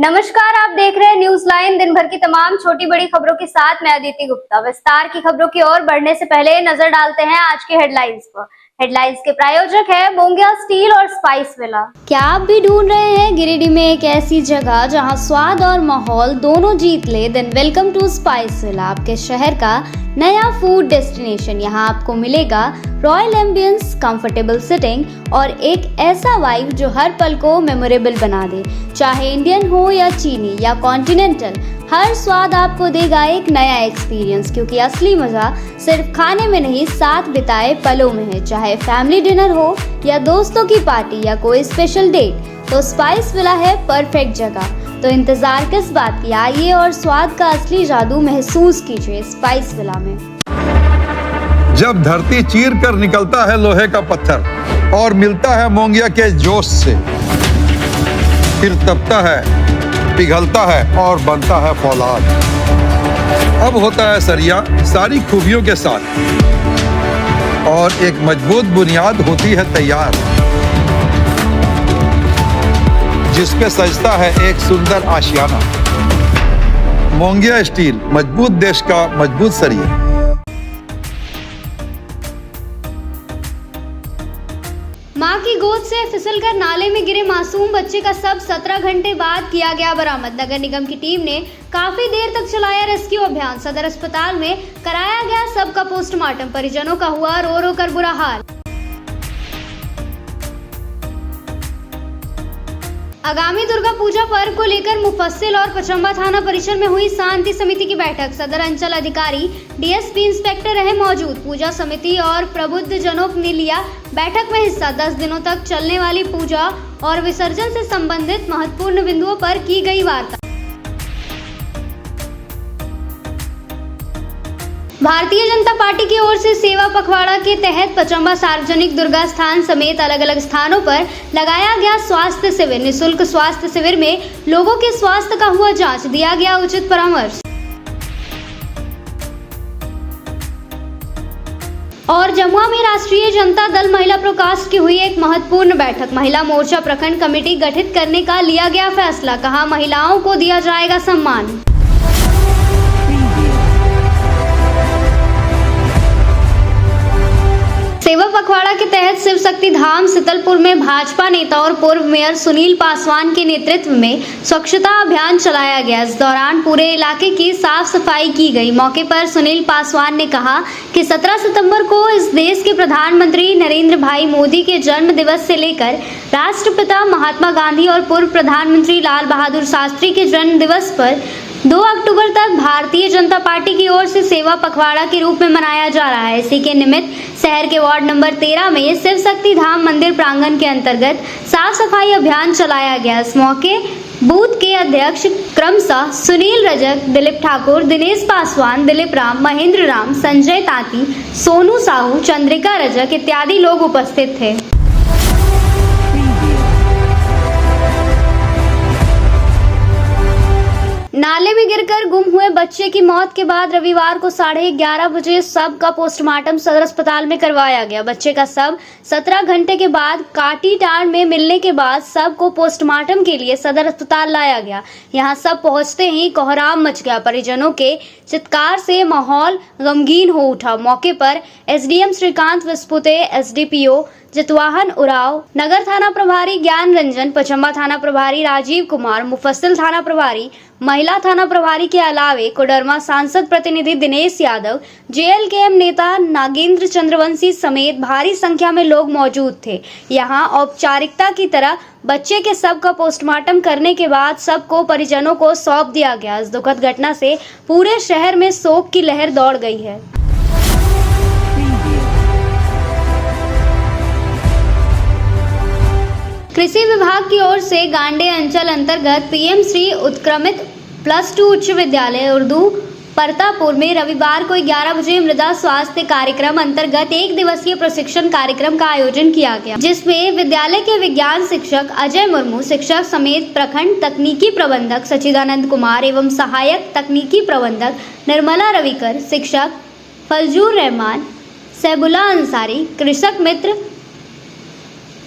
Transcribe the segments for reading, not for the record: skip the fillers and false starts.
नमस्कार, आप देख रहे हैं न्यूज लाइन। दिन भर की तमाम छोटी बड़ी खबरों के साथ मैं अदिति गुप्ता। विस्तार की खबरों की ओर बढ़ने से पहले नजर डालते हैं आज के हेडलाइंस पर। हेडलाइंस के प्रायोजक है मोंगिया स्टील और स्पाइस विला। क्या आप भी ढूंढ रहे हैं गिरिडीह में एक ऐसी जगह जहां स्वाद और माहौल दोनों जीत ले? Then welcome to Spice Villa, आपके शहर का नया फूड डेस्टिनेशन। यहाँ आपको मिलेगा रॉयल एम्बियंस, कंफर्टेबल सिटिंग और एक ऐसा वाइब जो हर पल को मेमोरेबल बना दे। चाहे इंडियन हो या चीनी या कॉन्टिनेंटल, हर स्वाद आपको देगा एक नया एक्सपीरियंस, क्योंकि असली मजा सिर्फ खाने में नहीं, साथ बिताए पलों में है। चाहे फैमिली डिनर हो या दोस्तों की पार्टी या कोई स्पेशल डेट, तो स्पाइस विला है परफेक्ट जगह। तो इंतजार किस बात की, आइए और स्वाद का असली जादू महसूस कीजिए स्पाइस विला में। जब धरती चीर कर निकलता है लोहे का पत्थर और मिलता है मोंगिया के जोश से, फिर तपता है, पिघलता है और बनता है फौलाद। अब होता है सरिया सारी खूबियों के साथ और एक मजबूत बुनियाद होती है तैयार, जिस पे सजता है एक सुंदर आशियाना। मोंगिया स्टील, मजबूत देश का मजबूत सरिया। मां की गोद से फिसलकर नाले में गिरे मासूम बच्चे का शव 17 घंटे बाद किया गया बरामद। नगर निगम की टीम ने काफी देर तक चलाया रेस्क्यू अभियान। सदर अस्पताल में कराया गया शव का पोस्टमार्टम। परिजनों का हुआ रो रो कर बुरा हाल। आगामी दुर्गा पूजा पर्व को लेकर मुफस्सिल और पचम्बा थाना परिसर में हुई शांति समिति की बैठक। सदर अंचल अधिकारी डीएसपी इंस्पेक्टर रहे मौजूद। पूजा समिति और प्रबुद्ध जनों ने लिया बैठक में हिस्सा। 10 दिनों तक चलने वाली पूजा और विसर्जन से संबंधित महत्वपूर्ण बिंदुओं पर की गई वार्ता। भारतीय जनता पार्टी की ओर से सेवा पखवाड़ा के तहत पचम्बा सार्वजनिक दुर्गा स्थान समेत अलग अलग स्थानों पर लगाया गया स्वास्थ्य शिविर। निःशुल्क स्वास्थ्य शिविर में लोगों के स्वास्थ्य का हुआ जांच, दिया गया उचित परामर्श। और जमुआ में राष्ट्रीय जनता दल महिला प्रकोष्ठ की हुई एक महत्वपूर्ण बैठक। महिला मोर्चा प्रखंड कमेटी गठित करने का लिया गया फैसला। कहा, महिलाओं को दिया जाएगा सम्मान। सेवा पखवाड़ा के तहत शिव शक्ति धाम शीतलपुर में भाजपा नेता और पूर्व मेयर सुनील पासवान के नेतृत्व में स्वच्छता अभियान चलाया गया। इस दौरान पूरे इलाके की साफ सफाई की गई। मौके पर सुनील पासवान ने कहा कि 17 सितंबर को इस देश के प्रधानमंत्री नरेंद्र भाई मोदी के जन्म दिवस से लेकर राष्ट्रपिता महात्मा गांधी और पूर्व प्रधानमंत्री लाल बहादुर शास्त्री के जन्म दिवस पर 2 अक्टूबर तक भारतीय जनता पार्टी की ओर से सेवा पखवाड़ा के रूप में मनाया जा रहा है। इसी के निमित्त शहर के वार्ड नंबर 13 में शिव शक्ति धाम मंदिर प्रांगण के अंतर्गत साफ सफाई अभियान चलाया गया। इस मौके बूथ के अध्यक्ष क्रमशः सुनील रजक, दिलीप ठाकुर, दिनेश पासवान, दिलीप राम, महेंद्र राम, संजय तांती, सोनू साहू, चंद्रिका रजक इत्यादि लोग उपस्थित थे। नाले में गिरकर गुम हुए बच्चे की मौत के बाद रविवार को 11:30 बजे शव का पोस्टमार्टम सदर अस्पताल में करवाया गया। बच्चे का शव 17 घंटे के बाद काटीटाड़ में मिलने के बाद शव को पोस्टमार्टम के लिए सदर अस्पताल लाया गया। यहां शव पहुंचते ही कोहराम मच गया। परिजनों के चित्कार से माहौल गमगीन हो उठा। मौके पर एसडीएम श्रीकांत विस्पुते, एसडीपीओ जितवाहन उराव, नगर थाना प्रभारी ज्ञान रंजन, पचम्बा थाना प्रभारी राजीव कुमार, मुफस्सिल थाना प्रभारी, महिला थाना प्रभारी के अलावे कोडरमा सांसद प्रतिनिधि दिनेश यादव, जेएलकेएम नेता नागेंद्र चंद्रवंशी समेत भारी संख्या में लोग मौजूद थे। यहां औपचारिकता की तरह बच्चे के शव का पोस्टमार्टम करने के बाद शव को परिजनों को सौंप दिया गया। इस दुखद घटना से पूरे शहर में शोक की लहर दौड़ गई है। कृषि विभाग की ओर से गांडे अंचल अंतर्गत पीएम श्री उत्क्रमित +2 उच्च विद्यालय उर्दू परतापुर में रविवार को 11 बजे मृदा स्वास्थ्य कार्यक्रम अंतर्गत 1 दिवसीय प्रशिक्षण कार्यक्रम का आयोजन किया गया, जिसमें विद्यालय के विज्ञान शिक्षक अजय मुर्मू, शिक्षक समेत प्रखंड तकनीकी प्रबंधक सचिदानंद कुमार एवं सहायक तकनीकी प्रबंधक निर्मला रविकर, शिक्षक फजलुर रहमान, सैबुल्ला अंसारी, कृषक मित्र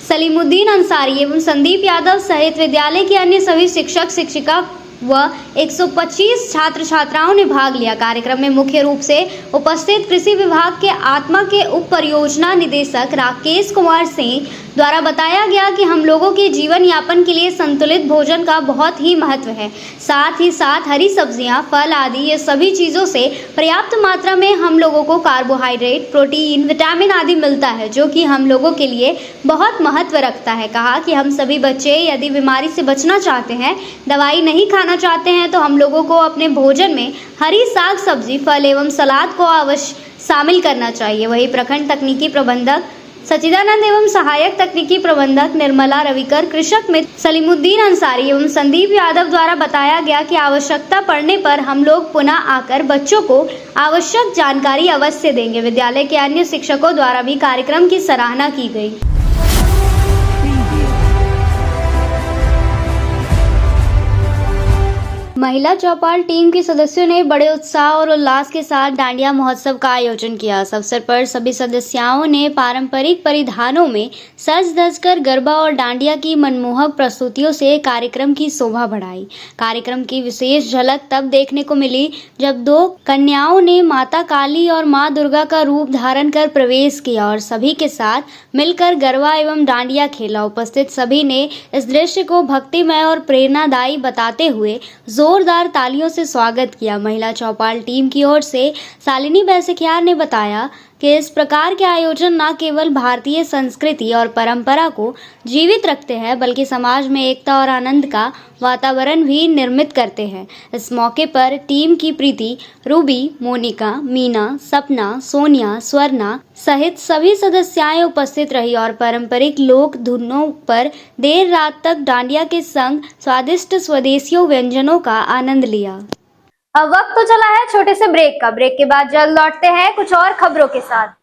सलीमुद्दीन अंसारी एवं संदीप यादव सहित विद्यालय के अन्य सभी शिक्षक शिक्षिका व 125 छात्र छात्राओं ने भाग लिया। कार्यक्रम में मुख्य रूप से उपस्थित कृषि विभाग के आत्मा के उप परियोजना निदेशक राकेश कुमार सिंह द्वारा बताया गया कि हम लोगों के जीवन यापन के लिए संतुलित भोजन का बहुत ही महत्व है। साथ ही साथ हरी सब्जियां, फल आदि ये सभी चीज़ों से पर्याप्त मात्रा में हम लोगों को कार्बोहाइड्रेट, प्रोटीन, विटामिन आदि मिलता है, जो कि हम लोगों के लिए बहुत महत्व रखता है। कहा कि हम सभी बच्चे यदि बीमारी से बचना चाहते हैं, दवाई नहीं खाना चाहते हैं, तो हम लोगों को अपने भोजन में हरी साग सब्जी, फल एवं सलाद को अवश्य शामिल करना चाहिए। वही प्रखंड तकनीकी प्रबंधक सचिदानंद एवं सहायक तकनीकी प्रबंधक निर्मला रविकर, कृषक मित्र सलीमुद्दीन अंसारी एवं संदीप यादव द्वारा बताया गया कि आवश्यकता पड़ने पर हम लोग पुनः आकर बच्चों को आवश्यक जानकारी अवश्य देंगे। विद्यालय के अन्य शिक्षकों द्वारा भी कार्यक्रम की सराहना की गई। महिला चौपाल टीम के सदस्यों ने बड़े उत्साह और उल्लास के साथ डांडिया महोत्सव का आयोजन किया। इस अवसर पर सभी सदस्यों ने पारंपरिक परिधानों में सज धज कर गरबा और डांडिया की मनमोहक प्रस्तुतियों से कार्यक्रम की शोभा बढ़ाई। कार्यक्रम की विशेष झलक तब देखने को मिली जब दो कन्याओं ने माता काली और मां दुर्गा का रूप धारण कर प्रवेश किया और सभी के साथ मिलकर गरबा एवं डांडिया खेला। उपस्थित सभी ने इस दृश्य को भक्तिमय और प्रेरणादायी बताते हुए जोरदार तालियों से स्वागत किया। महिला चौपाल टीम की ओर से शालिनी बैसखियार ने बताया कि इस प्रकार के आयोजन न केवल भारतीय संस्कृति और परंपरा को जीवित रखते हैं, बल्कि समाज में एकता और आनंद का वातावरण भी निर्मित करते हैं। इस मौके पर टीम की प्रीति, रूबी, मोनिका, मीना, सपना, सोनिया, स्वर्णा सहित सभी सदस्याएं उपस्थित रही और पारंपरिक लोक धुनों पर देर रात तक डांडिया के संग स्वादिष्ट स्वदेशियों व्यंजनों का आनंद लिया। अब वक्त तो चला है छोटे से ब्रेक का। ब्रेक के बाद जल्द लौटते हैं कुछ और खबरों के साथ।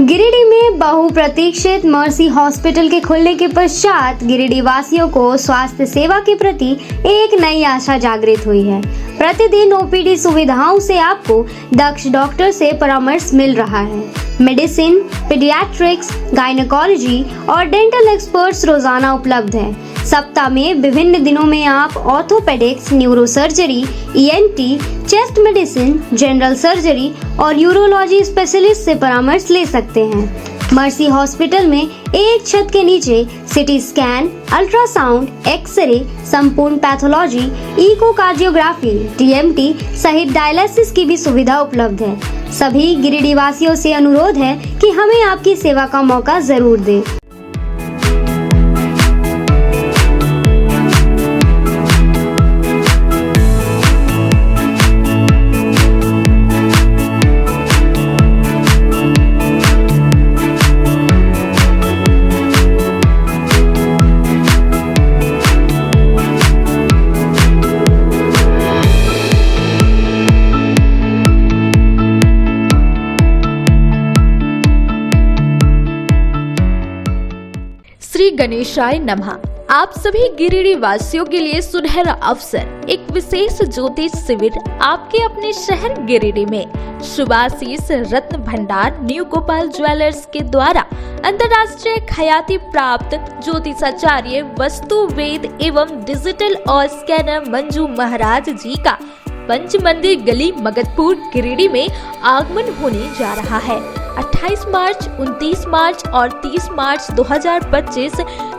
गिरिडीह में बहुप्रतीक्षित मर्सी हॉस्पिटल के खुलने के पश्चात गिरिडीह वासियों को स्वास्थ्य सेवा के प्रति एक नई आशा जागृत हुई है। प्रतिदिन ओपीडी सुविधाओं से आपको दक्ष डॉक्टर से परामर्श मिल रहा है। मेडिसिन, पीडियाट्रिक्स, गायनेकोलॉजी और डेंटल एक्सपर्ट्स रोजाना उपलब्ध हैं। सप्ताह में विभिन्न दिनों में आप orthopaedics, neurosurgery, ENT, chest medicine, general surgery और यूरोलॉजी स्पेशलिस्ट से परामर्श ले सकते हैं। मर्सी हॉस्पिटल में एक छत के नीचे सिटी स्कैन, अल्ट्रासाउंड, एक्सरे, संपूर्ण पैथोलॉजी, इकोकार्डियोग्राफी, टीएमटी सहित डायलिसिस की भी सुविधा उपलब्ध है। सभी गिरिडीह वासियों से अनुरोध है कि हमें आपकी सेवा का मौका जरूर दें। श्री गणेशाय नमः। आप सभी गिरिडीह वासियों के लिए सुनहरा अवसर, एक विशेष ज्योतिष शिविर आपके अपने शहर गिरिडीह में शुभाशीष रत्न भंडार न्यू गोपाल ज्वेलर्स के द्वारा अंतर्राष्ट्रीय ख्याति प्राप्त ज्योतिषाचार्य, वस्तु वेद एवं डिजिटल और स्कैनर मंजू महाराज जी का पंच मंदिर गली मगधपुर गिरिडीह में आगमन होने जा रहा है। 28 मार्च, 29 मार्च और 30 मार्च 2025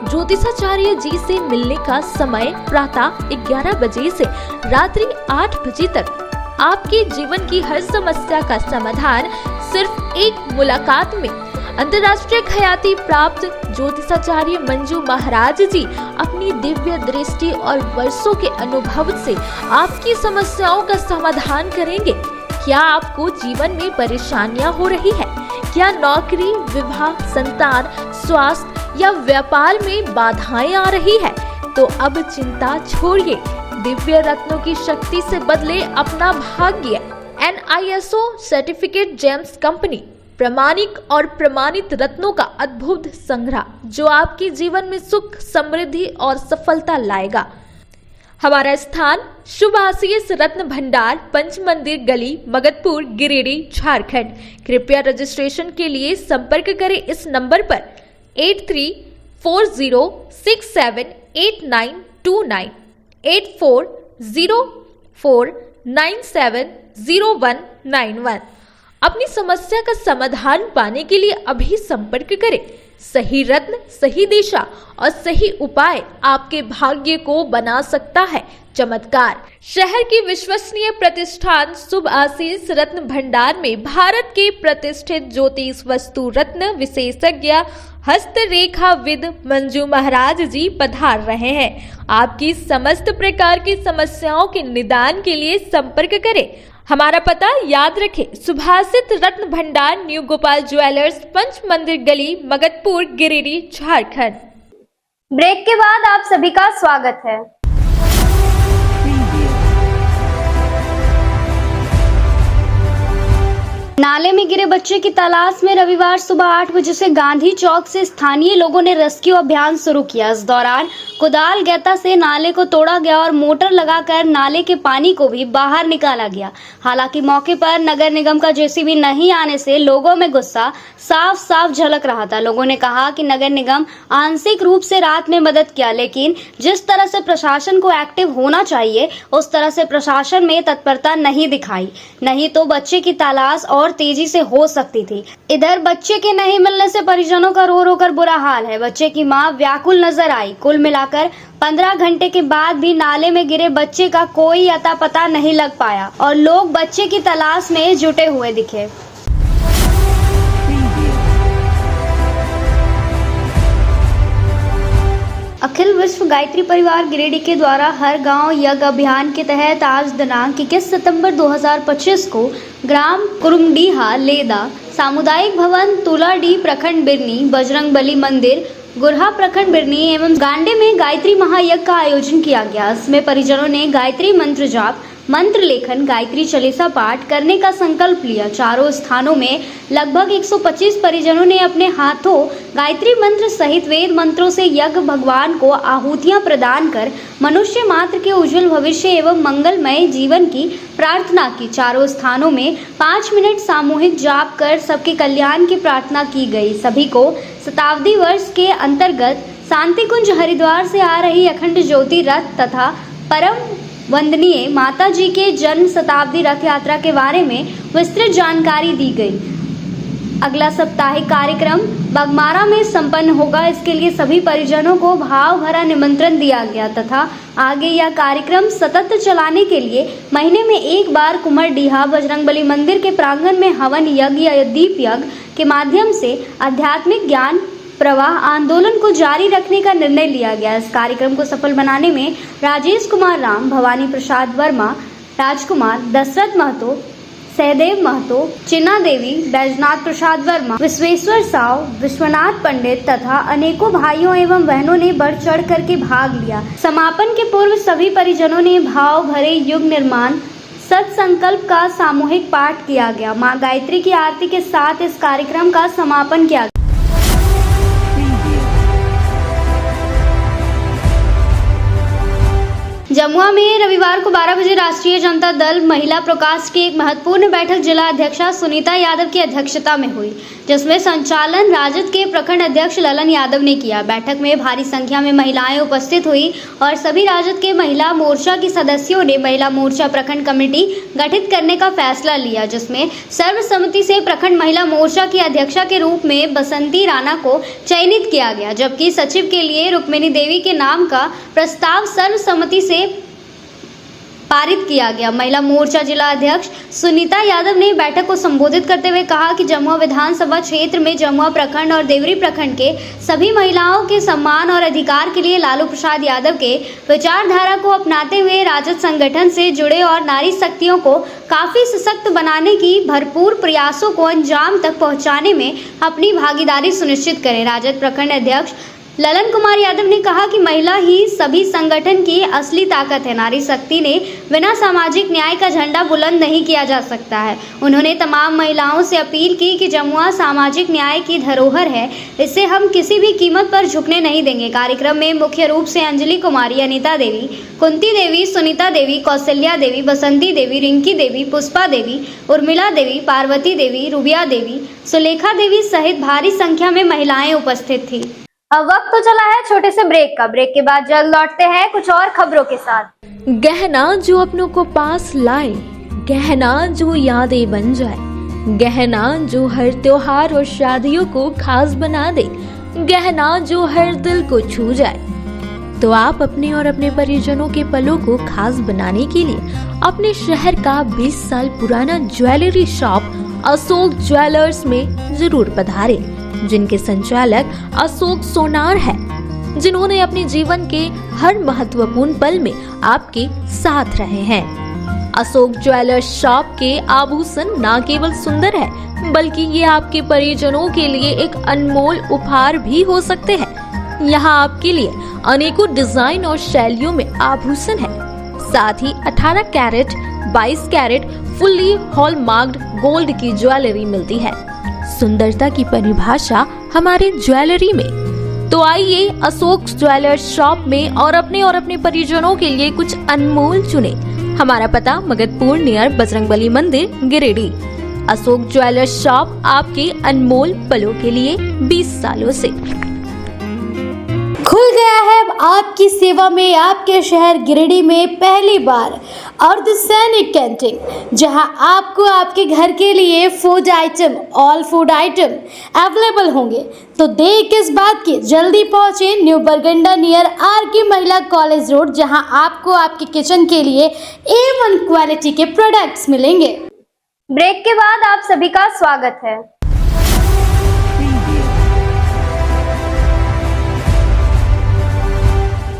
ज्योतिषाचार्य जी से मिलने का समय प्रातः 11 बजे से रात्रि 8 बजे तक। आपके जीवन की हर समस्या का समाधान सिर्फ एक मुलाकात में। अंतर्राष्ट्रीय ख्याति प्राप्त ज्योतिषाचार्य मंजू महाराज जी अपनी दिव्य दृष्टि और वर्षों के अनुभव से आपकी समस्याओं का समाधान करेंगे। क्या आपको जीवन में परेशानियां हो रही है? क्या नौकरी, विवाह, संतान, स्वास्थ्य या व्यापार में बाधाएं आ रही है? तो अब चिंता छोड़िए, दिव्य रत्नों की शक्ति से बदले अपना भाग्य। NISO सर्टिफिकेट जेम्स कंपनी, प्रामाणिक और प्रमाणित रत्नों का अद्भुत संग्रह जो आपके जीवन में सुख, समृद्धि और सफलता लाएगा। हमारा स्थान शुभ आशीष रत्न भंडार, पंच मंदिर गली, मगधपुर, गिरिडीह, झारखंड। कृपया रजिस्ट्रेशन के लिए संपर्क करें इस नंबर पर 8340678929 8404970191। अपनी समस्या का समाधान पाने के लिए अभी संपर्क करें। सही रत्न, सही दिशा और सही उपाय आपके भाग्य को बना सकता है चमत्कार। शहर की विश्वसनीय प्रतिष्ठान शुभ आशीष रत्न भंडार में भारत के प्रतिष्ठित ज्योतिष वस्तु रत्न विशेषज्ञ हस्तरेखाविद मंजू महाराज जी पधार रहे हैं। आपकी समस्त प्रकार की समस्याओं के निदान के लिए संपर्क करें। हमारा पता याद रखें, सुभाषित रत्न भंडार, न्यू गोपाल ज्वेलर्स, पंच मंदिर गली, मगधपुर, गिरिडीह, झारखंड। ब्रेक के बाद आप सभी का स्वागत है। नाले में गिरे बच्चे की तलाश में रविवार सुबह 8 बजे से गांधी चौक से स्थानीय लोगों ने रेस्क्यू अभियान शुरू किया। इस दौरान कुदाल गैता से नाले को तोड़ा गया और मोटर लगाकर नाले के पानी को भी बाहर निकाला गया। हालांकि मौके पर नगर निगम का जेसीबी नहीं आने से लोगों में गुस्सा साफ साफ झलक रहा था। लोगों ने कहा कि नगर निगम आंशिक रूप से रात में मदद किया, लेकिन जिस तरह से प्रशासन को एक्टिव होना चाहिए उस तरह से प्रशासन में तत्परता नहीं दिखाई, नहीं तो बच्चे की तलाश और तेजी से हो सकती थी। इधर बच्चे के नहीं मिलने से परिजनों का रो रो कर बुरा हाल है। बच्चे की मां व्याकुल नजर आई। कुल मिलाकर 15 घंटे के बाद भी नाले में गिरे बच्चे का कोई अता पता नहीं लग पाया और लोग बच्चे की तलाश में जुटे हुए दिखे। अखिल विश्व गायत्री परिवार गिरिडीह के द्वारा हर गांव यज्ञ अभियान के तहत आज दिनांक 21 सितंबर 2025 को ग्राम कुरुमडीहा, लेदा, सामुदायिक भवन, तुलाडीह प्रखंड बिरनी, बजरंगबली मंदिर, गुरहा प्रखंड बिरनी एवं गांडे में गायत्री महायज्ञ का आयोजन किया गया। इसमें परिजनों ने गायत्री मंत्र जाप, मंत्र लेखन, गायत्री चालीसा पाठ करने का संकल्प लिया। चारों स्थानों में लगभग 125 परिजनों ने अपने हाथों गायत्री मंत्र सहित वेद मंत्रों से यज्ञ भगवान को आहुतियां प्रदान कर मनुष्य मात्र के उज्जवल भविष्य एवं मंगलमय जीवन की प्रार्थना की। चारों स्थानों में 5 मिनट सामूहिक जाप कर सबके कल्याण की प्रार्थना की गई। सभी को शताब्दी वर्ष के अंतर्गत शांति कुंज हरिद्वार से आ रही अखंड ज्योति रथ तथा परम वंदनीय माता जी के जन्म शताब्दी रथ यात्रा के बारे में विस्तृत जानकारी दी गई। अगला साप्ताहिक कार्यक्रम बगमारा में संपन्न होगा। इसके लिए सभी परिजनों को भाव भरा निमंत्रण दिया गया तथा आगे यह कार्यक्रम सतत चलाने के लिए महीने में एक बार कुमरडीहा बजरंगबली मंदिर के प्रांगण में हवन यज्ञ या दीप यज्ञ के माध्यम से आध्यात्मिक ज्ञान प्रवाह आंदोलन को जारी रखने का निर्णय लिया गया। इस कार्यक्रम को सफल बनाने में राजेश कुमार राम, भवानी प्रसाद वर्मा, राजकुमार, दशरथ महतो, सहदेव महतो, चिन्ना देवी, बैजनाथ प्रसाद वर्मा, विश्वेश्वर साव, विश्वनाथ पंडित तथा अनेकों भाइयों एवं बहनों ने बढ़ चढ़ करके भाग लिया। समापन के पूर्व सभी परिजनों ने भाव भरे युग निर्माण सत्संकल्प का सामूहिक पाठ किया गया। मां गायत्री की आरती के साथ इस कार्यक्रम का समापन किया गया। जमुआ में रविवार को 12 बजे राष्ट्रीय जनता दल महिला प्रकोष्ठ की एक महत्वपूर्ण बैठक जिला अध्यक्षा सुनीता यादव की अध्यक्षता में हुई, जिसमें संचालन राजद के प्रखंड अध्यक्ष ललन यादव ने किया। बैठक में भारी संख्या में महिलाएं उपस्थित हुई और सभी राजद के महिला मोर्चा की सदस्यों ने महिला मोर्चा प्रखंड कमेटी गठित करने का फैसला लिया, जिसमें सर्वसम्मति से प्रखंड महिला मोर्चा की अध्यक्षा के रूप में बसंती राणा को चयनित किया गया, जबकि सचिव के लिए रुक्मिणी देवी के नाम का प्रस्ताव सर्वसम्मति से पारित किया गया। महिला मोर्चा जिला अध्यक्ष सुनीता यादव ने बैठक को संबोधित करते हुए कहा कि जमुआ विधानसभा क्षेत्र में जमुआ प्रखंड और देवरी प्रखंड के सभी महिलाओं के सम्मान और अधिकार के लिए लालू प्रसाद यादव के विचारधारा को अपनाते हुए राजद संगठन से जुड़े और नारी शक्तियों को काफी सशक्त बनाने की भरपूर प्रयासों को अंजाम तक पहुंचाने में अपनी भागीदारी सुनिश्चित करें। राजद प्रखंड अध्यक्ष ललन कुमार यादव ने कहा कि महिला ही सभी संगठन की असली ताकत है। नारी शक्ति ने बिना सामाजिक न्याय का झंडा बुलंद नहीं किया जा सकता है। उन्होंने तमाम महिलाओं से अपील की कि जमुआ सामाजिक न्याय की धरोहर है, इससे हम किसी भी कीमत पर झुकने नहीं देंगे। कार्यक्रम में मुख्य रूप से अंजलि कुमारी, अनीता देवी, कुंती देवी, सुनीता देवी, कौशल्या देवी, बसंती देवी, रिंकी देवी, पुष्पा देवी, उर्मिला देवी, पार्वती देवी, रूबिया देवी, सुलेखा देवी सहित भारी संख्या में महिलाएं उपस्थित थी। अब वक्त तो चला है छोटे से ब्रेक का। ब्रेक के बाद जल्द लौटते हैं कुछ और खबरों के साथ। गहना जो अपनों को पास लाए, गहना जो यादें बन जाए, गहना जो हर त्योहार और शादियों को खास बना दे, गहना जो हर दिल को छू जाए। तो आप अपने और अपने परिजनों के पलों को खास बनाने के लिए अपने शहर का 20 साल पुराना ज्वेलरी शॉप अशोक ज्वेलर्स में जरूर पधारें, जिनके संचालक अशोक सोनार है, जिन्होंने अपने जीवन के हर महत्वपूर्ण पल में आपके साथ रहे हैं। अशोक ज्वेलर्स शॉप के आभूषण न केवल सुंदर है, बल्कि ये आपके परिजनों के लिए एक अनमोल उपहार भी हो सकते हैं। यहाँ आपके लिए अनेकों डिजाइन और शैलियों में आभूषण है। साथ ही 18 कैरेट, 22 कैरेट फुल्ली हॉलमार्क्ड गोल्ड की ज्वेलरी मिलती है। सुंदरता की परिभाषा हमारे ज्वेलरी में। तो आइए अशोक ज्वेलर्स शॉप में और अपने परिजनों के लिए कुछ अनमोल चुने। हमारा पता मगधपुर नियर बजरंगबली मंदिर, गिरिडीह। अशोक ज्वेलर्स शॉप आपके अनमोल पलों के लिए 20 सालों से खुल गया है। अब आपकी सेवा में आपके शहर गिरिडीह में पहली बार अर्धसैनिक कैंटीन, जहां आपको आपके घर के लिए food item, all food item available होंगे। तो देर किस बात की, जल्दी पहुंचे न्यू बरगंडा नियर आरके महिला कॉलेज रोड, जहां आपको आपके किचन के लिए A1 क्वालिटी के प्रोडक्ट्स मिलेंगे। ब्रेक के बाद आप सभी का स्वागत है।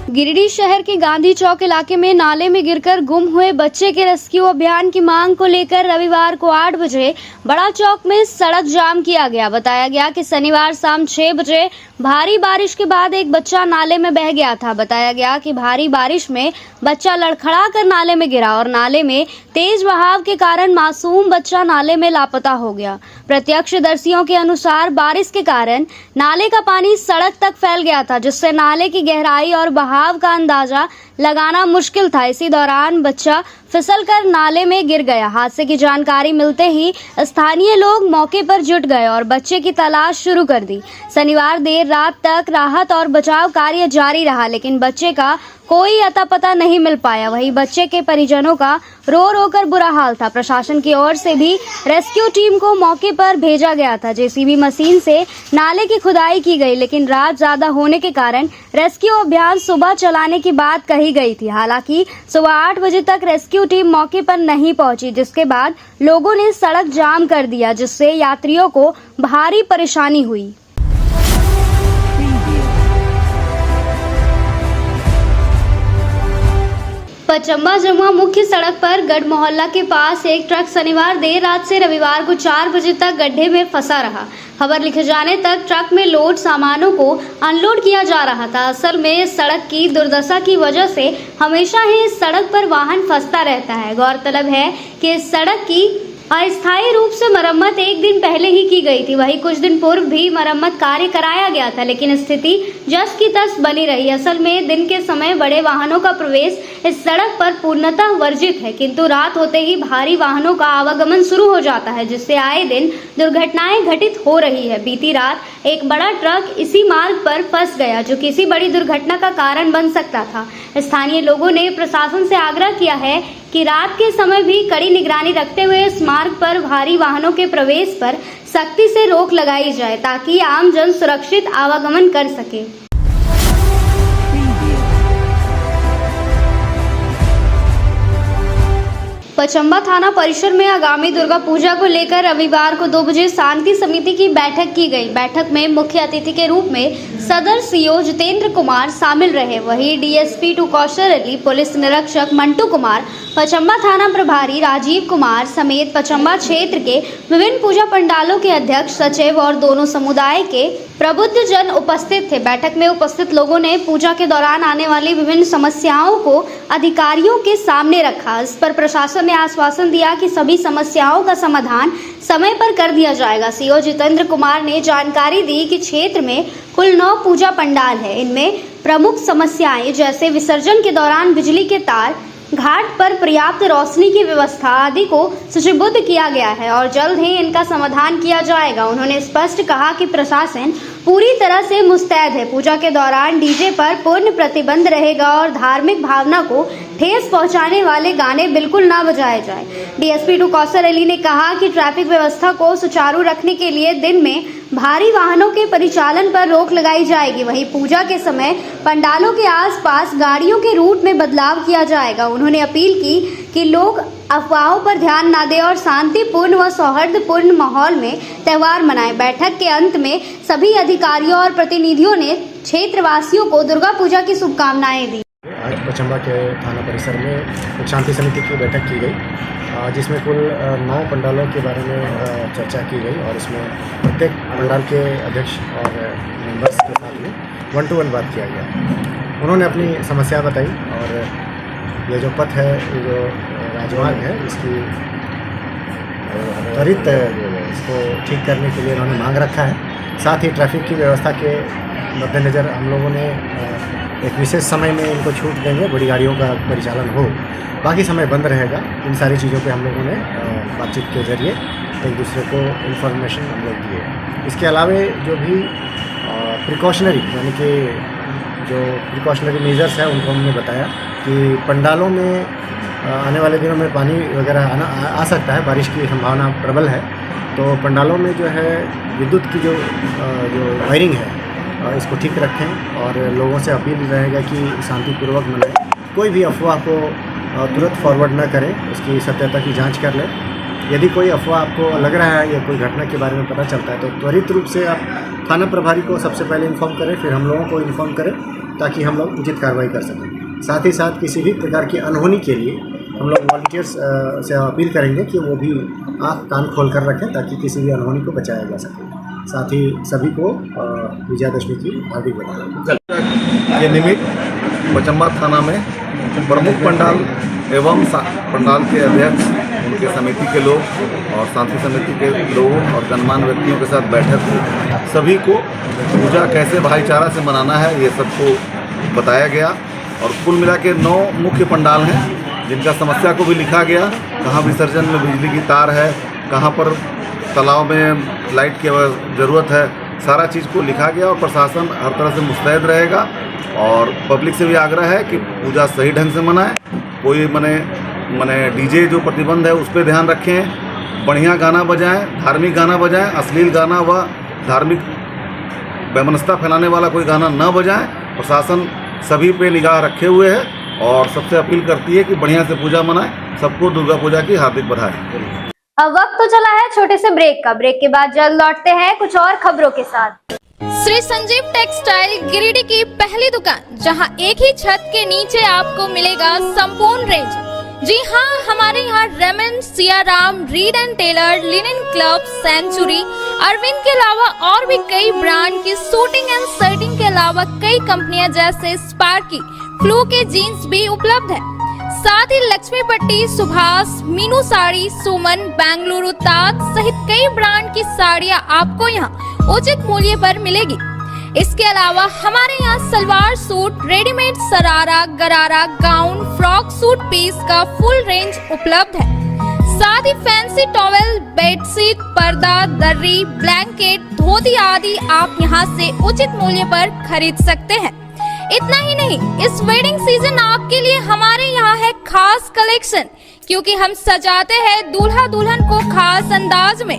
गिरिडीह शहर के गांधी चौक इलाके में नाले में गिरकर गुम हुए बच्चे के रेस्क्यू अभियान की मांग को लेकर रविवार को 8 बजे बड़ा चौक में सड़क जाम किया गया। बताया गया कि शनिवार शाम 6 बजे भारी बारिश के बाद एक बच्चा नाले में बह गया था। बताया गया कि भारी बारिश में बच्चा लड़खड़ा कर नाले में गिरा और नाले में तेज बहाव के कारण मासूम बच्चा नाले में लापता हो गया। प्रत्यक्षदर्शियों के अनुसार बारिश के कारण नाले का पानी सड़क तक फैल गया था, जिससे नाले की गहराई और बहाव का अंदाजा लगाना मुश्किल था। इसी दौरान बच्चा फिसलकर नाले में गिर गया। हादसे की जानकारी मिलते ही स्थानीय लोग मौके पर जुट गए और बच्चे की तलाश शुरू कर दी। शनिवार देर रात तक राहत और बचाव कार्य जारी रहा, लेकिन बच्चे का कोई अता पता नहीं मिल पाया। वहीं बच्चे के परिजनों का रो रो कर बुरा हाल था। प्रशासन की ओर से भी रेस्क्यू टीम को मौके पर भेजा गया था। जेसीबी मशीन से नाले की खुदाई की गई, लेकिन रात ज्यादा होने के कारण रेस्क्यू अभियान सुबह चलाने की बात कही गई थी। हालांकि सुबह 8 बजे तक रेस्क्यू टीम मौके पर नहीं पहुंची, जिसके बाद लोगों ने सड़क जाम कर दिया, जिससे यात्रियों को भारी परेशानी हुई। पचम्बा जमुआ मुख्य सड़क पर गढ़ मोहल्ला के पास एक ट्रक शनिवार देर रात से रविवार को 4 बजे तक गड्ढे में फंसा रहा। खबर लिखे जाने तक ट्रक में लोड सामानों को अनलोड किया जा रहा था। असल में सड़क की दुर्दशा की वजह से हमेशा ही इस सड़क पर वाहन फंसता रहता है। गौरतलब है कि इस सड़क की अस्थायी रूप से मरम्मत एक दिन पहले ही की गई थी। वहीं कुछ दिन पूर्व भी मरम्मत कार्य कराया गया था, लेकिन स्थिति जस की तस बनी रही। असल में दिन के समय बड़े वाहनों का प्रवेश इस सड़क पर पूर्णतः वर्जित है, किंतु रात होते ही भारी वाहनों का आवागमन शुरू हो जाता है, जिससे आए दिन दुर्घटनाएं घटित हो रही है। बीती रात एक बड़ा ट्रक इसी मार्ग पर फंस गया, जो किसी बड़ी दुर्घटना का कारण बन सकता था। स्थानीय लोगों ने प्रशासन से आग्रह किया है कि रात के समय भी कड़ी निगरानी रखते हुए इस मार्ग पर भारी वाहनों के प्रवेश पर सख्ती से रोक लगाई जाए, ताकि आम जन सुरक्षित आवागमन कर सके। पचम्बा थाना परिसर में आगामी दुर्गा पूजा को लेकर रविवार को 2 बजे शांति समिति की बैठक की गई। बैठक में मुख्य अतिथि के रूप में सदर सीओ जितेंद्र कुमार शामिल रहे। वहीं डीएसपी 2 कौशल अली, पुलिस निरीक्षक मंटू कुमार, पचम्बा थाना प्रभारी राजीव कुमार समेत पचम्बा क्षेत्र के विभिन्न पूजा पंडालों के अध्यक्ष, सचिव और दोनों समुदाय के प्रबुद्ध जन उपस्थित थे। बैठक में उपस्थित लोगों ने पूजा के दौरान आने वाली विभिन्न समस्याओं को अधिकारियों के सामने रखा। इस पर प्रशासन ने आश्वासन दिया कि सभी समस्याओं का समाधान समय पर कर दिया जाएगा। सीओ जितेंद्र कुमार ने जानकारी दी कि क्षेत्र में कुल 9 पूजा पंडाल है। इनमें प्रमुख समस्याएं जैसे विसर्जन के दौरान बिजली के तार, घाट पर पर्याप्त रोशनी की व्यवस्था आदि को सूचीबद्ध किया गया है और जल्द ही इनका समाधान किया जाएगा। उन्होंने स्पष्ट कहा कि प्रशासन पूरी तरह से मुस्तैद है। पूजा के दौरान डीजे पर पूर्ण प्रतिबंध रहेगा और धार्मिक भावना को ठेस पहुंचाने वाले गाने बिल्कुल ना बजाए जाए। डीएसपी 2 कौशल अली ने कहा कि ट्रैफिक व्यवस्था को सुचारू रखने के लिए दिन में भारी वाहनों के परिचालन पर रोक लगाई जाएगी। वहीं पूजा के समय पंडालों के आसपास गाड़ियों के रूट में बदलाव किया जाएगा। उन्होंने अपील की कि लोग अफवाहों पर ध्यान न दें और शांतिपूर्ण व सौहार्दपूर्ण माहौल में त्यौहार मनाएं। बैठक के अंत में सभी अधिकारियों और प्रतिनिधियों ने क्षेत्रवासियों को दुर्गा पूजा की शुभकामनाएं दी। आज पचम्बा के थाना परिसर में एक शांति समिति की बैठक की गई, जिसमें कुल 9 पंडालों के बारे में चर्चा की गई और इसमें प्रत्येक पंडाल के अध्यक्ष और मेंबर्स के साथ में 1 to 1 बात किया गया। उन्होंने अपनी समस्या बताई और ये जो पथ है, ये जो राजमार्ग है, इसकी त्वरित इसको ठीक करने के लिए उन्होंने मांग रखा है। साथ ही ट्रैफिक की व्यवस्था के मद्देनज़र हम लोगों ने एक विशेष समय में इनको छूट देंगे, बड़ी गाड़ियों का परिचालन हो, बाकी समय बंद रहेगा। इन सारी चीज़ों पे हम लोगों ने बातचीत के जरिए एक दूसरे को इन्फॉर्मेशन हम लोग दिए। इसके अलावा जो भी प्रिकॉशनरी यानी कि जो प्रिकॉशनरी मेजर्स हैं उनको हमने बताया कि पंडालों में आने वाले दिनों में पानी वगैरह आ सकता है, बारिश की संभावना प्रबल है। तो पंडालों में जो है विद्युत की जो वायरिंग है इसको ठीक रखें और लोगों से अपील रहेगा कि शांतिपूर्वक मनाएं। कोई भी अफवाह को तुरंत फॉरवर्ड न करें, उसकी सत्यता की जांच कर लें। यदि कोई अफवाह आपको लग रहा है या कोई घटना के बारे में पता चलता है तो त्वरित रूप से आप थाना प्रभारी को सबसे पहले इन्फॉर्म करें, फिर हम लोगों को इन्फॉर्म करें ताकि हम लोग उचित कार्रवाई कर सकें। साथ ही साथ किसी भी प्रकार की अनहोनी के लिए हम लोग वॉलंटियर्स से अपील करेंगे कि वो भी आँख कान खोल कर रखें ताकि किसी भी अनहोनी को बचाया जा सके। साथ ही सभी को विजयादशमी की हार्दिक बधाई। के निमित्त पचम्बा थाना में प्रमुख पंडाल एवं पंडाल के अध्यक्ष, उनके समिति के लोग और शांति समिति के लोगों और गणमान्य व्यक्तियों के साथ बैठक हुई। सभी को पूजा कैसे भाईचारा से मनाना है ये सबको बताया गया और कुल मिला के 9 मुख्य पंडाल हैं जिनका समस्या को भी लिखा गया। कहाँ विसर्जन में बिजली की तार है, कहाँ पर तालाब में लाइट की ज़रूरत है, सारा चीज़ को लिखा गया और प्रशासन हर तरह से मुस्तैद रहेगा और पब्लिक से भी आग्रह है कि पूजा सही ढंग से मनाएं। कोई मने डीजे जो प्रतिबंध है उस पर ध्यान रखें, बढ़िया गाना बजाएं, धार्मिक गाना बजाएं, अश्लील गाना व धार्मिक वैमनस्यता फैलाने वाला कोई गाना न बजाएं। प्रशासन सभी पे निगाह रखे हुए है और सबसे अपील करती है कि बढ़िया से पूजा मनाएं। सबको दुर्गा पूजा की हार्दिक बधाई। अब वक्त तो चला है छोटे से ब्रेक का। ब्रेक के बाद जल्द लौटते हैं कुछ और खबरों के साथ। श्री संजीव टेक्सटाइल गिरिडीह की पहली दुकान, जहां एक ही छत के नीचे आपको मिलेगा संपूर्ण रेंज। जी हाँ, हमारे यहाँ Raymond, Siyaram, Reid and Taylor, Linen Club, Century, Arvind के अलावा और भी कई ब्रांड की सूटिंग एंड शर्टिंग के अलावा कई कंपनियां जैसे स्पार्की, फ्लू के जीन्स भी उपलब्ध है। साथ ही लक्ष्मी पट्टी, सुभाष, मीनू साड़ी, सुमन, बेंगलुरु ताज सहित कई ब्रांड की साड़ियां आपको यहाँ उचित मूल्य पर मिलेगी। इसके अलावा हमारे यहाँ सलवार सूट, रेडीमेड सरारा, गरारा, गाउन, फ्रॉक सूट पीस का फुल रेंज उपलब्ध है। साथ ही फैंसी टॉवेल, बेडशीट, पर्दा, दर्री, ब्लैंकेट, धोती आदि आप यहाँ से उचित मूल्य पर खरीद सकते हैं। इतना ही नहीं, इस वेडिंग सीजन आपके लिए हमारे यहाँ है खास कलेक्शन, क्योंकि हम सजाते हैं दूल्हा दुल्हन को खास अंदाज में।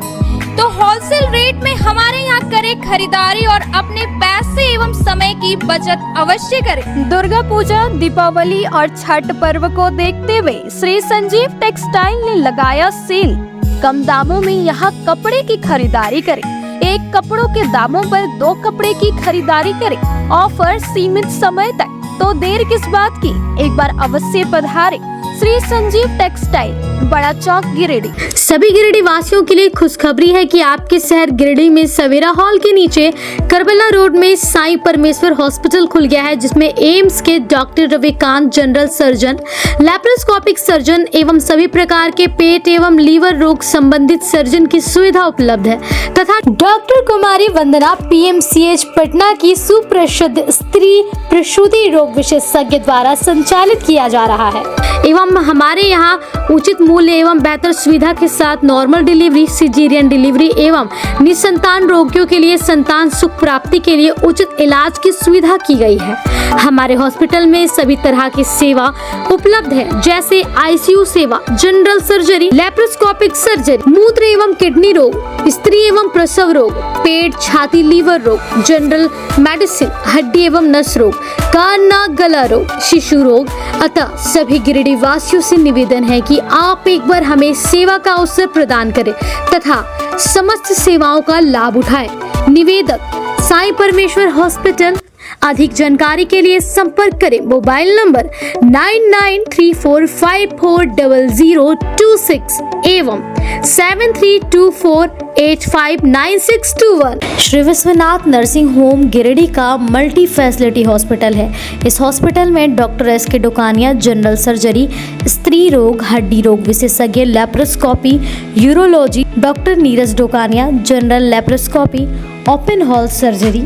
तो होलसेल रेट में हमारे यहाँ करें खरीदारी और अपने पैसे एवं समय की बचत अवश्य करें। दुर्गा पूजा, दीपावली और छठ पर्व को देखते हुए श्री संजीव टेक्सटाइल ने लगाया सेल। कम दामों में यहाँ कपड़े की खरीदारी करें। एक कपड़ों के दामों पर 2 कपड़े की खरीदारी करें। ऑफर सीमित समय तक, तो देर किस बात की, एक बार अवश्य पधारें। श्री संजीव टेक्सटाइल, बड़ा चौक, गिरिडीह। सभी गिरिडीह वासियों के लिए खुशखबरी है कि आपके शहर गिरिडीह में सवेरा हॉल के नीचे करबला रोड में साईं परमेश्वर हॉस्पिटल खुल गया है, जिसमें एम्स के doctor Ravikant, general surgeon, laparoscopic surgeon एवं सभी प्रकार के पेट एवं लीवर रोग संबंधित सर्जन की सुविधा उपलब्ध है तथा डॉक्टर कुमारी वंदना PMCH पटना की सुप्रसिद्ध स्त्री प्रसूति रोग विशेषज्ञ द्वारा संचालित किया जा रहा है एवं हमारे यहाँ उचित मूल्य एवं बेहतर सुविधा के साथ नॉर्मल डिलीवरी, सिजेरियन डिलीवरी एवं निसंतान रोगियों के लिए संतान सुख प्राप्ति के लिए उचित इलाज की सुविधा की गई है। हमारे हॉस्पिटल में सभी तरह की सेवा उपलब्ध है, जैसे ICU सेवा, जनरल सर्जरी, लैप्रोस्कोपिक सर्जरी, मूत्र एवं किडनी रोग, स्त्री एवं प्रसव रोग, पेट, छाती, लीवर रोग, जनरल मेडिसिन, हड्डी एवं नस रोग, कान, नाक, गला रोग, शिशु रोग। अतः सभी गिरिडीह वासियों से निवेदन है कि आप एक बार हमें सेवा का अवसर प्रदान करें तथा समस्त सेवाओं का लाभ उठाएं। निवेदक साईं परमेश्वर हॉस्पिटल। अधिक जानकारी के लिए संपर्क करें मोबाइल नंबर 9934540026 एवं 7324859621। श्री विश्वनाथ नर्सिंग होम गिरिडीह का मल्टी फैसिलिटी हॉस्पिटल है। इस हॉस्पिटल में doctor SK Dokania, general surgery, स्त्री रोग, हड्डी रोग विशेषज्ञ, laparoscopy, urology, doctor Neeraj Dokania, general laparoscopy, open hall surgery.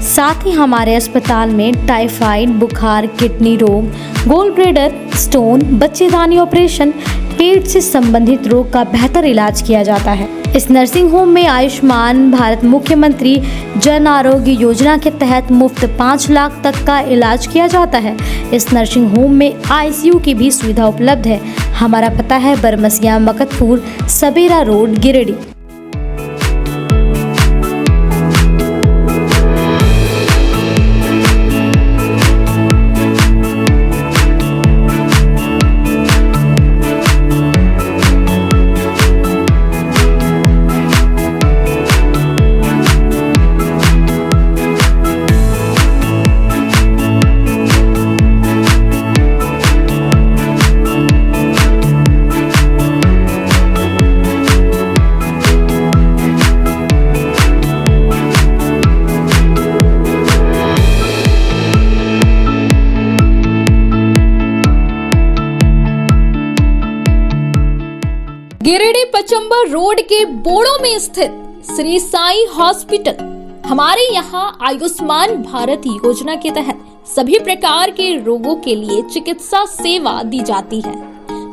साथ ही हमारे अस्पताल में टाइफाइड, बुखार, किडनी रोग, गोल ब्लैडर, स्टोन, बच्चेदानी ऑपरेशन, पेट से संबंधित रोग का बेहतर इलाज किया जाता है। इस नर्सिंग होम में आयुष्मान भारत मुख्यमंत्री जन आरोग्य योजना के तहत मुफ्त 5 लाख तक का इलाज किया जाता है। इस नर्सिंग होम में ICU की भी सुविधा उपलब्ध है। हमारा पता है बरमसिया, मकतपुर, सवेरा रोड, गिरिडीह। गिरिडीह पचंबा रोड के बोड़ो में स्थित श्री साईं हॉस्पिटल। हमारे यहाँ आयुष्मान भारत योजना के तहत सभी प्रकार के रोगों के लिए चिकित्सा सेवा दी जाती है।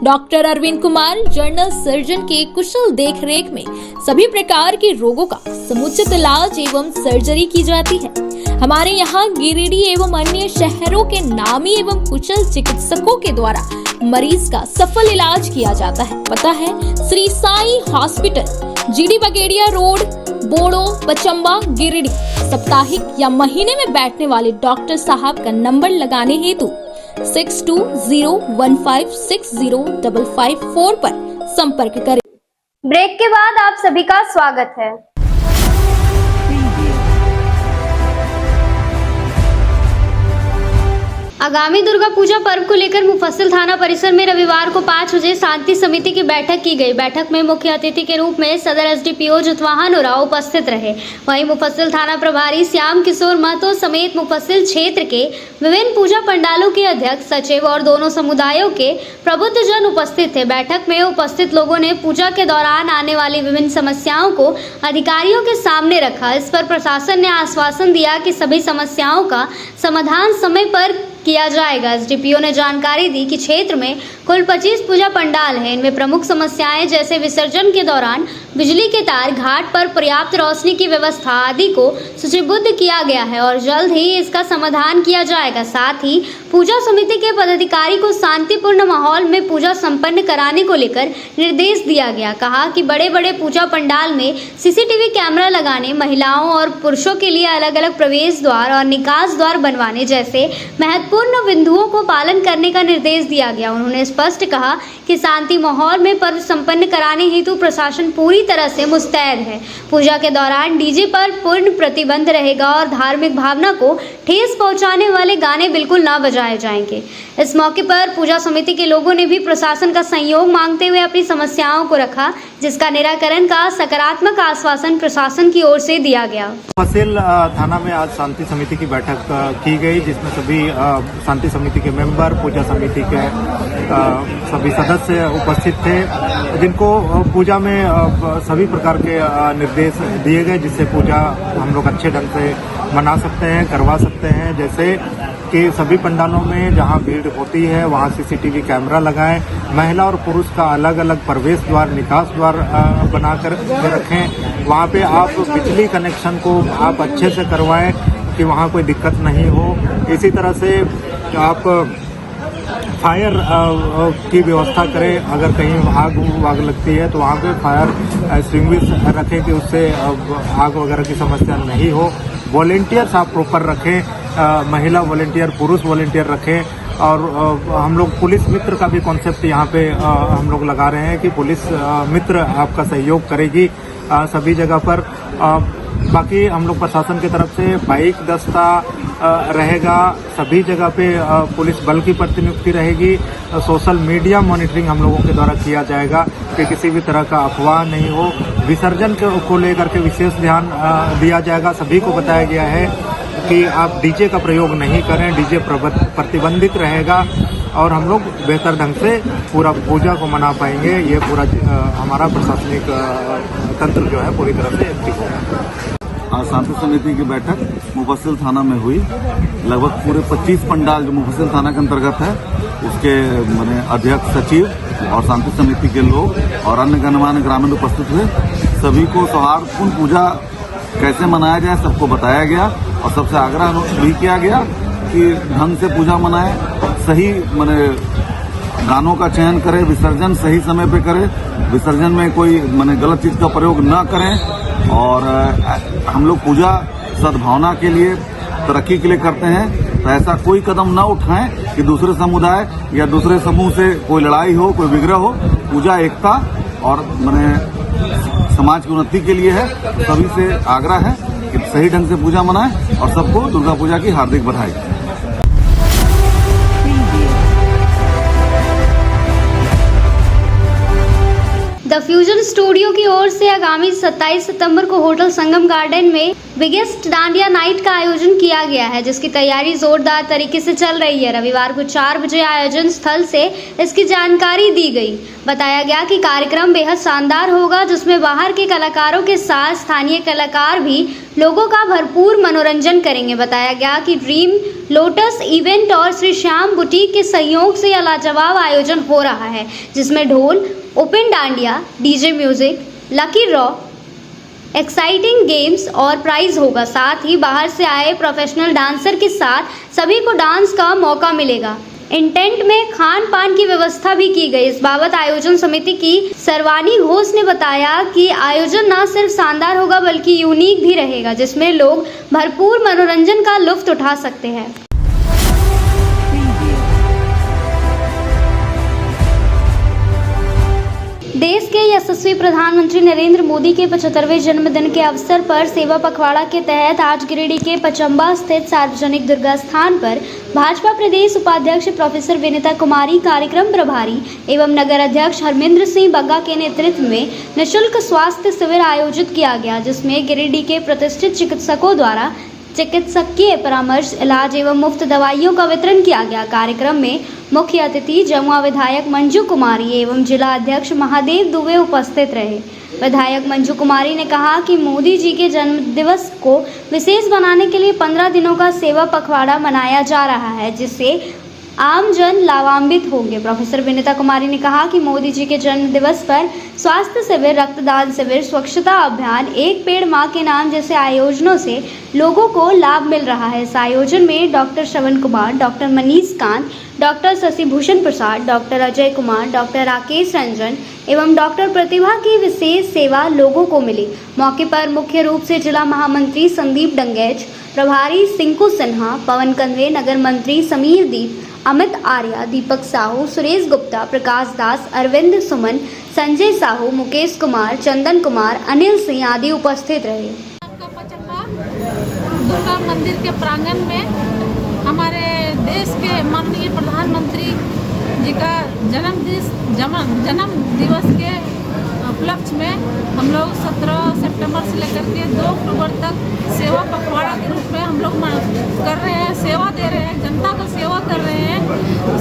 Doctor Arvind Kumar, general surgeon के कुशल देखरेख में सभी प्रकार के रोगों का समुचित इलाज एवं सर्जरी की जाती है। हमारे यहाँ गिरिडीह एवं अन्य शहरों के नामी एवं कुशल चिकित्सकों के द्वारा मरीज का सफल इलाज किया जाता है। पता है Shri Sai hospital, GD Bagedia road, Bodo, Pachamba, Giridih. साप्ताहिक या महीने में बैठने वाले डॉक्टर साहब का नंबर लगाने हेतु 6201560554 पर संपर्क करें। ब्रेक के बाद आप सभी का स्वागत है। आगामी दुर्गा पूजा पर्व को लेकर मुफस्सिल थाना परिसर में रविवार को 5 बजे शांति समिति की बैठक की गई। बैठक में मुख्य अतिथि के रूप में सदर SDPO जुतवाहन उरांव उपस्थित रहे। वहीं मुफस्सिल थाना प्रभारी श्याम किशोर महतो समेत मुफस्सिल क्षेत्र के विभिन्न पूजा पंडालों के अध्यक्ष, सचिव और दोनों समुदायों के प्रबुद्ध जन उपस्थित थे। बैठक में उपस्थित लोगों ने पूजा के दौरान आने वाली विभिन्न समस्याओं को अधिकारियों के सामने रखा। इस पर प्रशासन ने आश्वासन दिया कि सभी समस्याओं का समाधान समय पर किया जाएगा। SDPO ने जानकारी दी कि क्षेत्र में कुल 25 पूजा पंडाल हैं। इनमें प्रमुख समस्याएं जैसे विसर्जन के दौरान बिजली के तार, घाट पर पर्याप्त रोशनी की व्यवस्था आदि को सूचीबद्ध किया गया है और जल्द ही इसका समाधान किया जाएगा। साथ ही पूजा समिति के पदाधिकारी को शांतिपूर्ण माहौल में पूजा संपन्न कराने को लेकर निर्देश दिया गया। कहा कि बड़े बड़े पूजा पंडाल में सीसीटीवी कैमरा लगाने, महिलाओं और पुरुषों के लिए अलग अलग प्रवेश द्वार और निकास द्वार बनवाने जैसे महत्वपूर्ण बिंदुओं को पालन करने का निर्देश दिया गया। उन्होंने स्पष्ट कहा कि शांति माहौल में पर्व संपन्न कराने हेतु प्रशासन पूरी तरह से मुस्तैद है। पूजा के दौरान डीजे पर पूर्ण प्रतिबंध रहेगा और धार्मिक भावना को ठेस पहुंचाने वाले गाने बिल्कुल ना बजाए जाएंगे। इस मौके पर पूजा समिति के लोगों ने भी प्रशासन का सहयोग मांगते हुए अपनी समस्याओं को रखा, जिसका निराकरण का सकारात्मक आश्वासन प्रशासन की ओर से दिया गया। मुफस्सिल थाना में आज शांति समिति की बैठक की गई, जिसमें सभी शांति समिति के मेंबर, पूजा समिति के सभी सदस्य उपस्थित थे, जिनको पूजा में सभी प्रकार के निर्देश दिए गए, जिससे पूजा हम लोग अच्छे ढंग से मना सकते हैं, करवा सकते हैं। जैसे कि सभी पंडालों में जहां भीड़ होती है वहां सीसीटीवी कैमरा लगाएं, महिला और पुरुष का अलग अलग प्रवेश द्वार, निकास द्वार बनाकर रखें। वहां पे आप बिजली कनेक्शन को आप अच्छे से करवाएं कि वहां कोई दिक्कत नहीं हो। इसी तरह से आप फायर की व्यवस्था करें, अगर कहीं आग लगती है तो वहाँ पे फायर एक्सटिंग्विशर रखें कि उससे आग वगैरह की समस्या नहीं हो। वॉलेंटियर्स आप प्रॉपर रखें, महिला वॉलेंटियर, पुरुष वॉलेंटियर रखें। और हम लोग पुलिस मित्र का भी कॉन्सेप्ट यहाँ पे हम लोग लगा रहे हैं कि पुलिस मित्र आपका सहयोग करेगी सभी जगह पर। बाकी हम लोग प्रशासन की तरफ से बाइक दस्ता रहेगा, सभी जगह पे पुलिस बल की प्रतिनियुक्ति रहेगी। सोशल मीडिया मॉनिटरिंग हम लोगों के द्वारा किया जाएगा कि किसी भी तरह का अफवाह नहीं हो। विसर्जन को लेकर के विशेष ध्यान दिया जाएगा। सभी को बताया गया है कि आप डीजे का प्रयोग नहीं करें, डीजे प्रतिबंधित रहेगा और हम लोग बेहतर ढंग से पूरा पूजा को मना पाएंगे। ये पूरा हमारा प्रशासनिक तंत्र जो है पूरी तरह से एक्टिव होगा। आज शांति समिति की बैठक मुफस्सिल थाना में हुई। लगभग पूरे 25 पंडाल जो मुफस्सिल थाना के अंतर्गत है उसके माने अध्यक्ष, सचिव और शांति समिति के लोग और अन्य गणमान्य ग्रामीण उपस्थित हुए। सभी को सौहार्दपूर्ण पूजा कैसे मनाया जाए सबको बताया गया और सबसे आग्रह भी किया गया कि ढंग से पूजा मनाएं, सही माने गानों का चयन करें, विसर्जन सही समय पे करें, विसर्जन में कोई माने गलत चीज का प्रयोग न करें। और हम लोग पूजा सद्भावना के लिए, तरक्की के लिए करते हैं, तो ऐसा कोई कदम न उठाएं कि दूसरे समुदाय या दूसरे समूह से कोई लड़ाई हो, कोई विग्रह हो। पूजा एकता और माने समाज की उन्नति के लिए है। सभी से आग्रह है कि सही ढंग से पूजा मनाएं और सबको दुर्गा पूजा की हार्दिक बधाई। द फ्यूजन स्टूडियो की ओर से आगामी 27 सितंबर को होटल संगम गार्डन में बिगेस्ट डांडिया नाइट का आयोजन किया गया है, जिसकी तैयारी जोरदार तरीके से चल रही है। रविवार को 4 बजे आयोजन स्थल से इसकी जानकारी दी गई। बताया गया कि कार्यक्रम बेहद शानदार होगा, जिसमें बाहर के कलाकारों के साथ स्थानीय कलाकार भी लोगों का भरपूर मनोरंजन करेंगे। बताया गया कि ड्रीम लोटस इवेंट और श्री श्याम बुटीक के सहयोग से यह लाजवाब आयोजन हो रहा है, जिसमें ढोल, open dandiya, DJ music, lucky draw, exciting games और प्राइज होगा। साथ ही बाहर से आए प्रोफेशनल डांसर के साथ सभी को डांस का मौका मिलेगा। इन टेंट में खान पान की व्यवस्था भी की गई। इस बाबत आयोजन समिति की सरवानी घोष ने बताया कि आयोजन न सिर्फ शानदार होगा बल्कि यूनिक भी रहेगा, जिसमें लोग भरपूर मनोरंजन का लुत्फ उठा सकते हैं। देश के यशस्वी प्रधानमंत्री नरेंद्र मोदी के 75वें जन्मदिन के अवसर पर सेवा पखवाड़ा के तहत आज गिरिडीह के पचम्बा स्थित सार्वजनिक दुर्गा स्थान पर भाजपा प्रदेश उपाध्यक्ष प्रोफेसर विनीता कुमारी, कार्यक्रम प्रभारी एवं नगर अध्यक्ष हरमिंद्र सिंह बग्गा के नेतृत्व में निःशुल्क स्वास्थ्य शिविर आयोजित किया गया, जिसमें गिरिडीह के प्रतिष्ठित चिकित्सकों द्वारा चिकित्सकीय परामर्श, इलाज एवं मुफ्त दवाइयों का वितरण किया गया। कार्यक्रम में मुख्य अतिथि जमुआ विधायक मंजू कुमारी एवं जिला अध्यक्ष महादेव दुबे उपस्थित रहे। विधायक मंजू कुमारी ने कहा कि मोदी जी के जन्म दिवस को विशेष बनाने के लिए 15 दिनों का सेवा पखवाड़ा मनाया जा रहा है, जिससे आम जन लाभान्वित होंगे। प्रोफेसर विनीता कुमारी ने कहा कि मोदी जी के जन्म दिवस पर स्वास्थ्य शिविर, रक्तदान शिविर, स्वच्छता अभियान, एक पेड़ मां के नाम जैसे आयोजनों से लोगों को लाभ मिल रहा है। इस आयोजन में doctor Shravan Kumar, doctor Manish Kant, doctor Shashi Bhushan प्रसाद, डॉक्टर अजय कुमार, डॉक्टर राकेश रंजन एवं डॉक्टर प्रतिभा की विशेष सेवा लोगों को मिली। मौके पर मुख्य रूप से जिला महामंत्री संदीप डंगेज, प्रभारी सिंकू सिन्हा, पवन कंदवे, नगर मंत्री समीर दीप, अमित आर्या, दीपक साहू, सुरेश गुप्ता, प्रकाश दास, अरविंद सुमन, संजय साहू, मुकेश कुमार, चंदन कुमार, अनिल सिंह आदि उपस्थित रहे। दुर्गा मंदिर के प्रांगण में हमारे देश के माननीय प्रधानमंत्री जी का जन्म दिवस के उपलक्ष्य में हम लोग 17 सितंबर से लेकर के 2 अक्टूबर तक सेवा पखवाड़ा के रूप में हम लोग कर रहे हैं, सेवा दे रहे हैं, जनता को सेवा कर रहे हैं।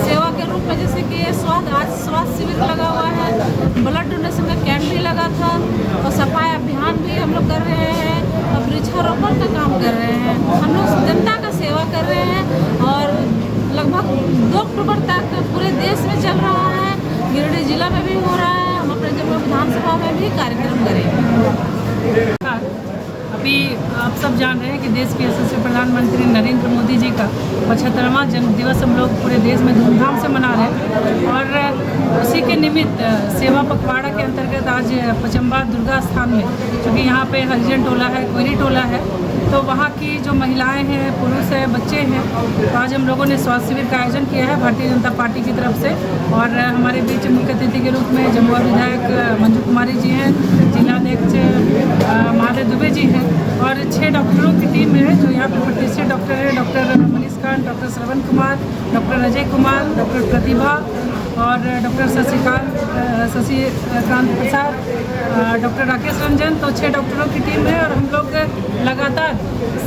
सेवा के रूप में जैसे कि आज स्वास्थ्य शिविर लगा हुआ है, ब्लड डोनेशन का कैंप भी लगा था और सफाई अभियान भी हम लोग कर रहे हैं और वृक्षारोपण का काम कर रहे हैं। हम लोग जनता का सेवा कर रहे हैं और लगभग 2 अक्टूबर तक पूरे देश में चल रहा है, गिरिडीह जिला में भी हो रहा है। हम अपने जम्मू विधानसभा में भी कार्यक्रम करेंगे। अभी आप सब जान रहे हैं कि देश के यशस्वी प्रधानमंत्री नरेंद्र मोदी जी का 75वां जन्म दिवस हम लोग पूरे देश में धूमधाम से मना रहे हैं और उसी के निमित्त सेवा पखवाड़ा के अंतर्गत आज पचम्बा दुर्गा स्थान में, क्योंकि यहाँ पे हरिजन टोला है, कोयरी टोला है, तो वहाँ की जो महिलाएं हैं, पुरुष हैं, बच्चे हैं, तो आज हम लोगों ने स्वास्थ्य शिविर का आयोजन किया है भारतीय जनता पार्टी की तरफ से। और हमारे बीच मुख्य अतिथि के रूप में जमुआ विधायक मंजू कुमारी जी हैं, जिलाध्यक्ष महादेव दुबे जी हैं और 6 डॉक्टरों की टीम है जो यहाँ पे प्रतिष्ठित डॉक्टर है, doctor Manish Kant, doctor Shravan Kumar, doctor Ajay Kumar, doctor प्रतिभा और डॉक्टर शशिकांत प्रसाद, डॉक्टर राकेश रंजन। तो 6 डॉक्टरों की टीम है और हम लोग लगातार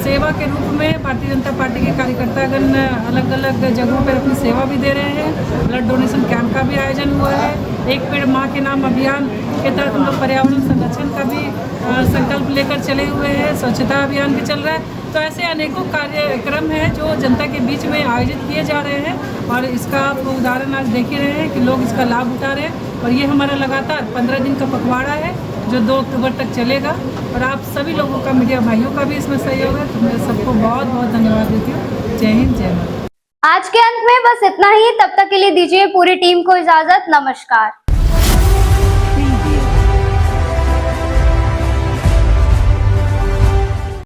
सेवा के रूप में भारतीय जनता पार्टी के कार्यकर्तागण अलग अलग जगहों पर अपनी सेवा भी दे रहे हैं। ब्लड डोनेशन कैंप का भी आयोजन हुआ है, एक पेड़ मां के नाम अभियान के तहत हम लोग पर्यावरण संरक्षण का भी संकल्प लेकर चले हुए हैं, स्वच्छता अभियान भी चल रहा है। तो ऐसे अनेकों कार्यक्रम हैं जो जनता के बीच में आयोजित किए जा रहे हैं और इसका आप उदाहरण आज देख ही रहे हैं कि लोग इसका लाभ उठा रहे हैं। और ये हमारा लगातार 15 दिन का पखवाड़ा है जो 2 अक्टूबर तक चलेगा और आप सभी लोगों का, मीडिया भाइयों का भी इसमें सहयोग है, तो मैं सबको बहुत बहुत धन्यवाद देती हूँ। जय हिंद, जय भारत। आज के अंत में बस इतना ही। तब तक के लिए दीजिए पूरी टीम को इजाजत। नमस्कार।